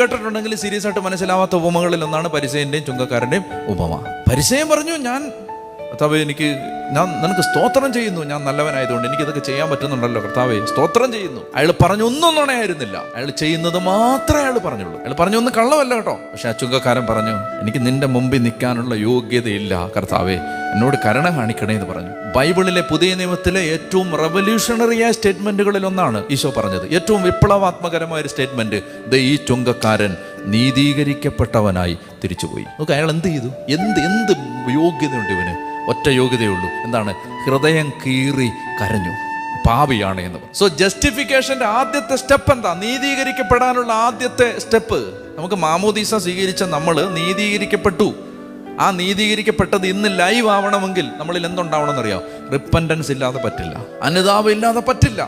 കേട്ടിട്ടുണ്ടെങ്കിൽ serious ആയിട്ട് മനസ്സിലാവാത്ത ഉപമകളിൽ ഒന്നാണ് പരിസേന്റെയും ചുങ്കക്കാരൻ്റെയും ഉപമ. പരിസേയൻ പറഞ്ഞു, ഞാൻ കർത്താവേ, നിനക്ക് സ്തോത്രം ചെയ്യുന്നു, ഞാൻ നല്ലവനായതുകൊണ്ട് എനിക്കിതൊക്കെ ചെയ്യാൻ പറ്റുന്നുണ്ടല്ലോ കർത്താവേ, സ്തോത്രം ചെയ്യുന്നു. അയാൾ പറഞ്ഞു ഒന്നും നുണയായിരുന്നില്ല, അയാൾ ചെയ്യുന്നത് മാത്രമേ അയാൾ പറഞ്ഞുള്ളൂ. അയാൾ പറഞ്ഞു ഒന്നും കള്ളമല്ല കേട്ടോ. പക്ഷെ ആ ചുങ്കക്കാരൻ പറഞ്ഞു, എനിക്ക് നിന്റെ മുമ്പിൽ നിൽക്കാനുള്ള യോഗ്യതയില്ല കർത്താവേ, എന്നോട് കരുണ കാണിക്കണേ എന്ന് പറഞ്ഞു. ബൈബിളിലെ പുതിയ നിയമത്തിലെ ഏറ്റവും റെവല്യൂഷണറിയായ സ്റ്റേറ്റ്മെന്റുകളിൽ ഒന്നാണ് ഈശോ പറഞ്ഞത്. ഏറ്റവും വിപ്ലവാത്മകരമായ ഒരു സ്റ്റേറ്റ്മെന്റ്, ഈ ചുങ്കക്കാരൻ നീതീകരിക്കപ്പെട്ടവനായി തിരിച്ചുപോയി. നോക്ക്, അയാൾ എന്ത് ചെയ്തു? എന്ത് യോഗ്യതയുണ്ട് ഇവന്? ഒറ്റ യോഗ്യതയുള്ളൂ. എന്താണ്? ഹൃദയം കീറി കരഞ്ഞു, പാപിയാണ് എന്ന് പറഞ്ഞു. സോ ജസ്റ്റിഫിക്കേഷന്റെ ആദ്യത്തെ സ്റ്റെപ്പ് എന്താ? നീതീകരിക്കപ്പെടാനുള്ള ആദ്യത്തെ സ്റ്റെപ്പ്. നമുക്ക് മാമോദീസ സ്വീകരിച്ച നമ്മൾ നീതീകരിക്കപ്പെട്ടു. ആ നീതീകരിക്കപ്പെട്ടത് ഇന്ന് ലൈവ് ആവണമെങ്കിൽ നമ്മളിൽ എന്തുണ്ടാവണമെന്നറിയാം? റിപ്പൻറ്റൻസ് ഇല്ലാതെ പറ്റില്ല, അനുതാപം ഇല്ലാതെ പറ്റില്ല.